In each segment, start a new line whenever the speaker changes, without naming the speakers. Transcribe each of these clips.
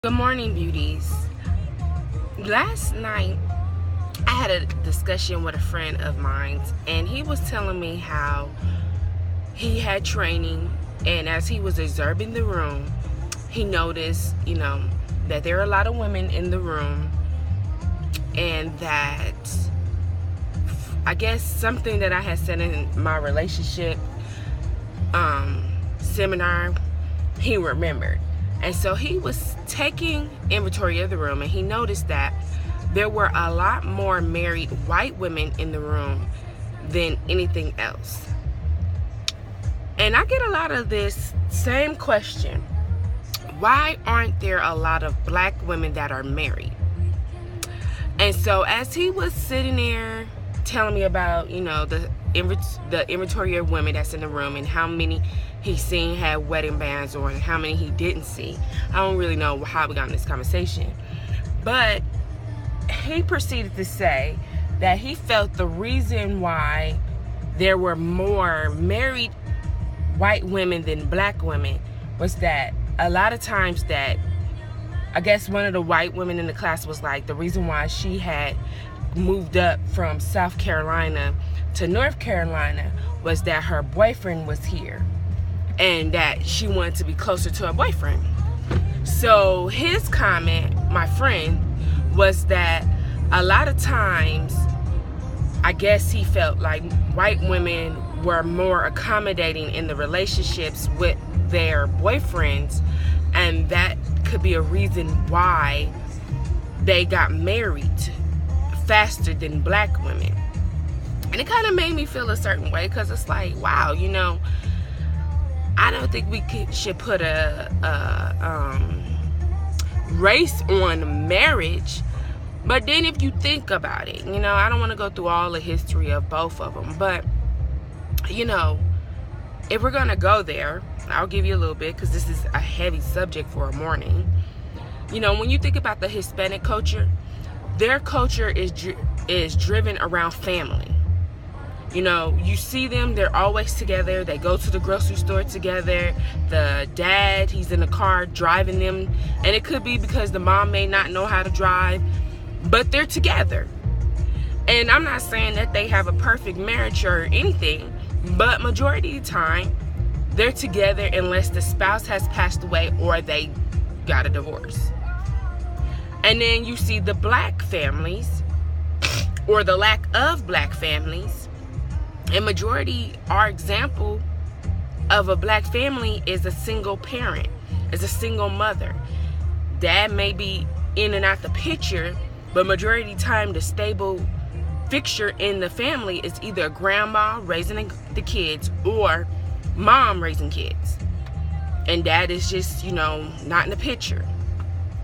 Good morning, beauties. Last night, I had a discussion with a friend of mine, and he was telling me how he had training, and as he was observing the room, he noticed, that there are a lot of women in the room, and that I guess something that I had said in my relationship seminar, he remembered. And so he was taking inventory of the room, and he noticed that there were a lot more married white women in the room than anything else. And I get a lot of this same question: why aren't there a lot of black women that are married? And so as he was sitting there telling me about, the inventory of women that's in the room and how many he seen had wedding bands on and how many he didn't see, I don't really know how we got in this conversation, but he proceeded to say that he felt the reason why there were more married white women than black women was that a lot of times that, I guess one of the white women in the class was like, the reason why she had moved up from South Carolina to North Carolina was that her boyfriend was here and that she wanted to be closer to her boyfriend. So his comment, my friend, was that a lot of times, I guess he felt like white women were more accommodating in the relationships with their boyfriends, and that could be a reason why they got married faster than black women. And it kind of made me feel a certain way, because it's like, wow, I don't think we should put a race on marriage. But then if you think about it, I don't want to go through all the history of both of them, but if we're gonna go there, I'll give you a little bit, because this is a heavy subject for a morning. When you think about the Hispanic culture, their culture is driven around family. You see them, they're always together. They go to the grocery store together. The dad, he's in the car driving them, and it could be because the mom may not know how to drive, but they're together. And I'm not saying that they have a perfect marriage or anything, but majority of the time they're together unless the spouse has passed away or they got a divorce. And then you see the black families, or the lack of black families. And majority, our example of a black family is a single parent, is a single mother. Dad may be in and out the picture, but majority of the time the stable fixture in the family is either grandma raising the kids or mom raising kids. And dad is just, not in the picture,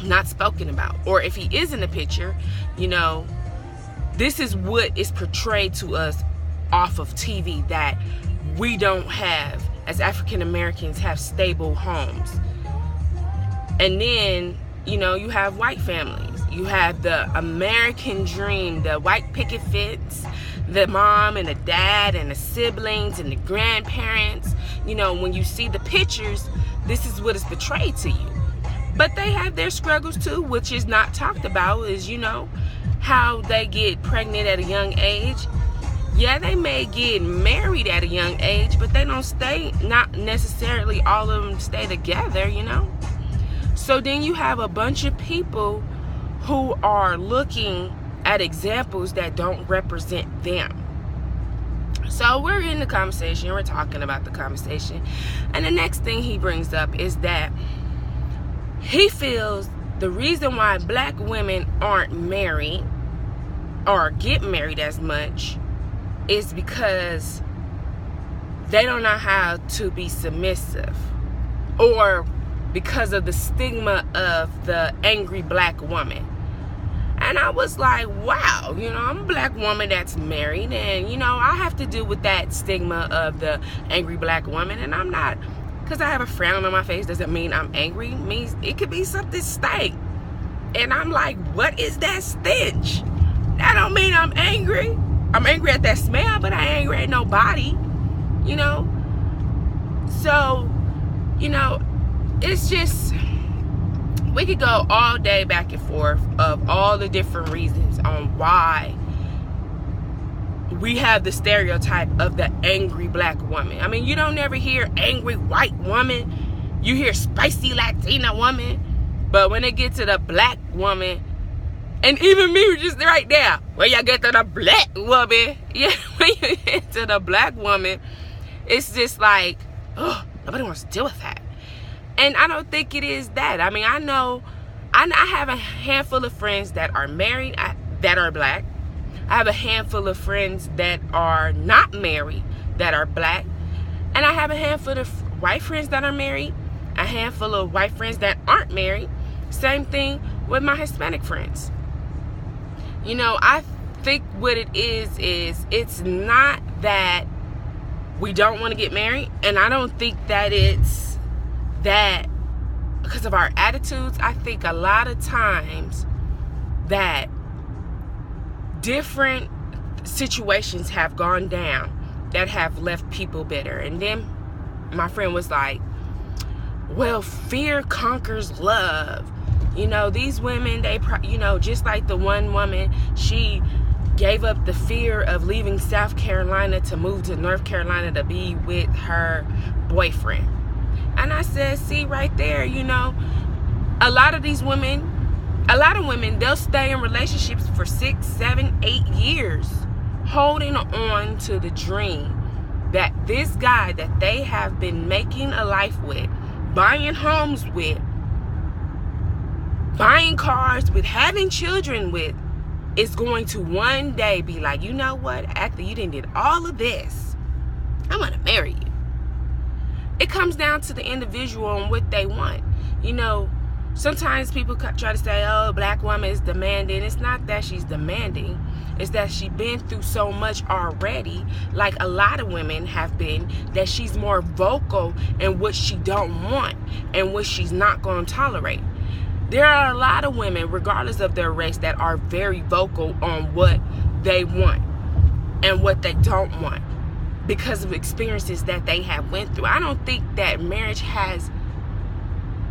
not spoken about. Or if he is in the picture, this is what is portrayed to us off of TV, that we don't have, as African Americans, have stable homes. And then, you have white families. You have the American dream, the white picket fence, the mom and the dad and the siblings and the grandparents. When you see the pictures, this is what is portrayed to you. But they have their struggles too, which is not talked about, is, how they get pregnant at a young age. Yeah, they may get married at a young age, but they don't stay, not necessarily all of them stay together, So then you have a bunch of people who are looking at examples that don't represent them. So we're in the conversation, we're talking about the conversation, and the next thing he brings up is that he feels the reason why black women aren't married or get married as much is because they don't know how to be submissive, or because of the stigma of the angry black woman. And I was like, wow, I'm a black woman that's married, and I have to deal with that stigma of the angry black woman. And I'm not, because I have a frown on my face doesn't mean I'm angry. It means it could be something stank. And I'm like, what is that stench? That don't mean I'm angry. I'm angry at that smell, but I ain't angry at nobody, So, it's just, We could go all day back and forth of all the different reasons on why we have the stereotype of the angry black woman. I mean, you don't never hear angry white woman. You hear spicy Latina woman. But when it gets to the black woman, and even me just right there, when you get to the black woman, yeah, when you get to the black woman, it's just like, oh, nobody wants to deal with that. And I don't think it is that. I mean, I know, I have a handful of friends that are married, that are black. I have a handful of friends that are not married, that are black. And I have a handful of white friends that are married, a handful of white friends that aren't married. Same thing with my Hispanic friends. You know, I think what it is it's not that we don't want to get married. And I don't think that it's that because of our attitudes. I think a lot of times that different situations have gone down that have left people bitter. And then my friend was like, well, fear conquers love. You know, these women, they, you know, just like the one woman, she gave up the fear of leaving South Carolina to move to North Carolina to be with her boyfriend. And I said, see right there, you know, a lot of women, they'll stay in relationships for 6, 7, 8 years, holding on to the dream that this guy that they have been making a life with, buying homes with, buying cars with, having children with, is going to one day be like, you know what, after you did all of this, I'm gonna marry you. It comes down to the individual and what they want. You know, sometimes people try to say, oh, black woman is demanding. It's not that she's demanding. It's that she's been through so much already, like a lot of women have been, that she's more vocal in what she don't want and what she's not going to tolerate. There are a lot of women, regardless of their race, that are very vocal on what they want and what they don't want because of experiences that they have went through. I don't think that marriage has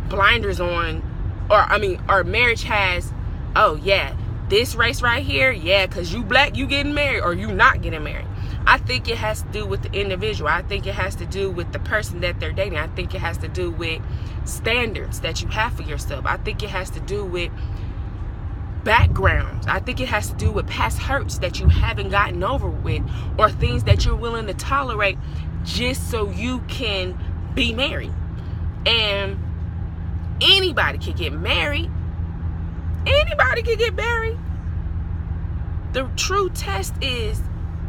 blinders on, or marriage has, oh yeah, this race right here, yeah, because you black, you getting married, or you not getting married. I think it has to do with the individual. I think it has to do with the person that they're dating. I think it has to do with standards that you have for yourself. I think it has to do with backgrounds. I think it has to do with past hurts that you haven't gotten over with, or things that you're willing to tolerate just so you can be married. And anybody can get married. Anybody can get married. The true test is,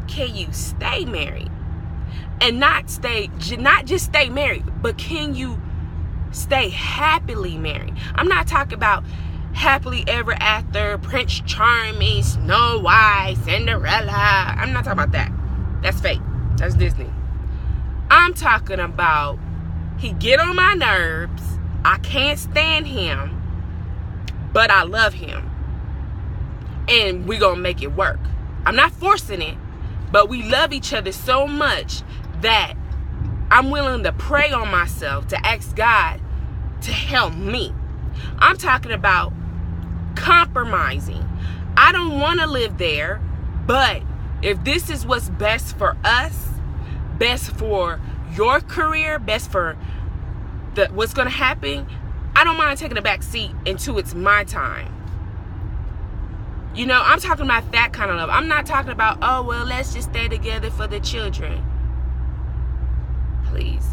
can you stay married? And not just stay married, but can you stay happily married? I'm not talking about happily ever after, Prince Charming, Snow White, Cinderella. I'm not talking about that. That's fake. That's Disney. I'm talking about, he get on my nerves. I can't stand him, but I love him. And we gonna make it work. I'm not forcing it, but we love each other so much that I'm willing to pray on myself, to ask God to help me. I'm talking about compromising. I don't want to live there, but if this is what's best for us, best for your career, best for what's going to happen, I don't mind taking a back seat until it's my time. You know, I'm talking about that kind of love. I'm not talking about, oh, well, let's just stay together for the children. Please.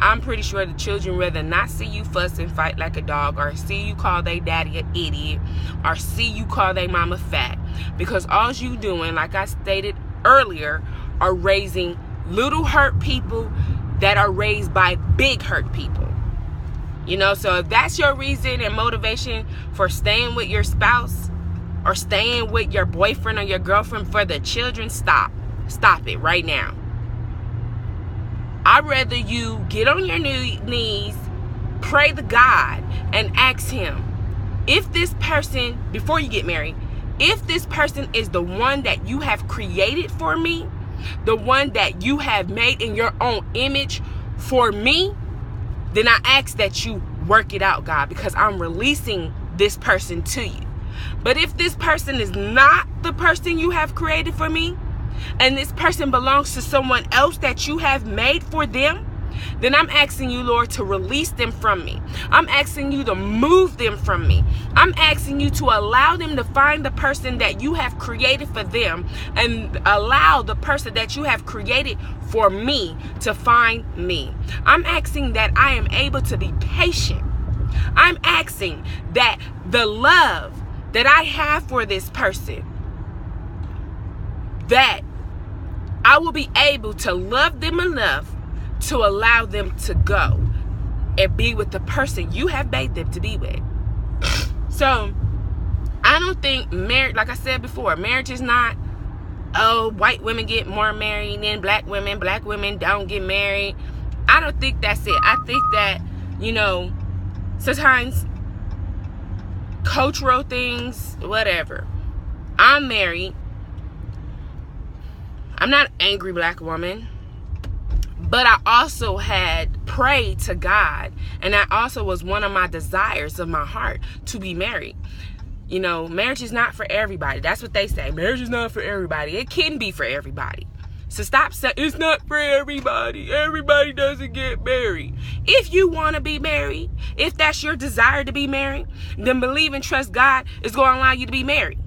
I'm pretty sure the children rather not see you fuss and fight like a dog, or see you call their daddy an idiot, or see you call their mama fat. Because all you doing, like I stated earlier, are raising little hurt people that are raised by big hurt people. You know, so if that's your reason and motivation for staying with your spouse or staying with your boyfriend or your girlfriend for the children, stop. Stop it right now. I'd rather you get on your knees, pray to God, and ask him, if this person, before you get married, if this person is the one that you have created for me, the one that you have made in your own image for me, then I ask that you work it out, God, because I'm releasing this person to you. But if this person is not the person you have created for me, and this person belongs to someone else that you have made for them, then I'm asking you, Lord, to release them from me. I'm asking you to move them from me. I'm asking you to allow them to find the person that you have created for them, and allow the person that you have created for me to find me. I'm asking that I am able to be patient. I'm asking that the love that I have for this person, that I will be able to love them enough to allow them to go and be with the person you have made them to be with. So I don't think marriage, like I said before, marriage is not, oh, white women get more married than black women don't get married. I don't think that's it. I think that, you know, sometimes cultural things, whatever. I'm married. I'm not an angry black woman, but I also had prayed to God, and that also was one of my desires of my heart, to be married. You know, marriage is not for everybody. That's what they say. Marriage is not for everybody. It can be for everybody. So stop saying it's not for everybody. Everybody doesn't get married. If you want to be married, if that's your desire to be married, then believe and trust God is going to allow you to be married.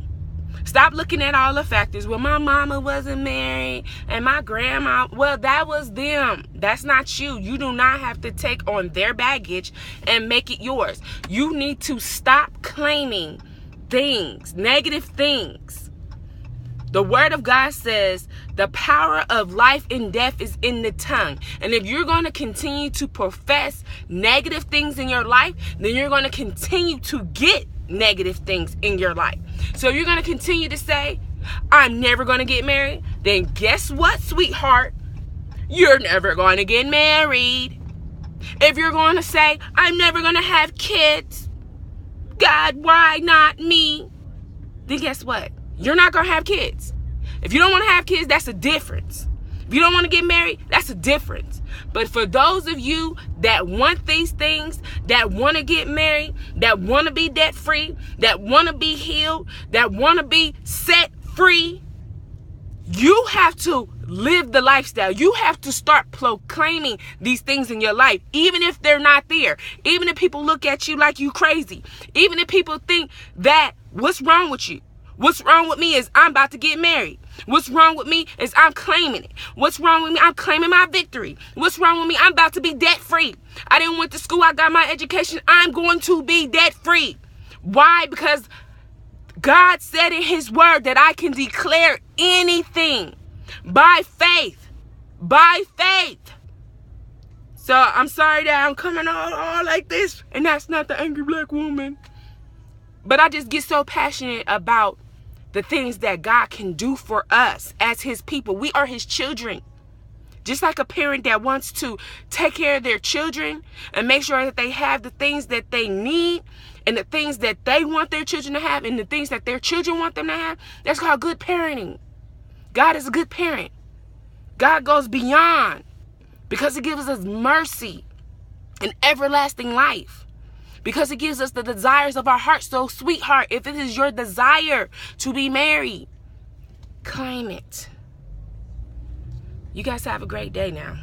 Stop looking at all the factors. Well, my mama wasn't married and my grandma, well, that was them. That's not you. You do not have to take on their baggage and make it yours. You need to stop claiming things, negative things. The word of God says the power of life and death is in the tongue. And if you're going to continue to profess negative things in your life, then you're going to continue to get negative things in your life. So you're going to continue to say, I'm never going to get married. Then guess what, sweetheart? You're never going to get married. If you're going to say, I'm never going to have kids, God, why not me? Then guess what? You're not going to have kids. If you don't want to have kids, that's a difference. If you don't want to get married, that's a difference. But for those of you that want these things, that want to get married, that want to be debt free, that want to be healed, that want to be set free, you have to live the lifestyle. You have to start proclaiming these things in your life, even if they're not there. Even if people look at you like you crazy. Even if people think that, what's wrong with you? What's wrong with me is I'm about to get married. What's wrong with me is I'm claiming it. What's wrong with me? I'm claiming my victory. What's wrong with me? I'm about to be debt free. I didn't went to school. I got my education. I'm going to be debt free. Why? Because God said in his word that I can declare anything by faith. By faith. So I'm sorry that I'm coming all like this. And that's not the angry black woman. But I just get so passionate about the things that God can do for us as his people. We are his children. Just like a parent that wants to take care of their children and make sure that they have the things that they need and the things that they want their children to have and the things that their children want them to have. That's called good parenting. God is a good parent. God goes beyond because he gives us mercy and everlasting life. Because it gives us the desires of our heart. So, sweetheart, if it is your desire to be married, claim it. You guys have a great day now.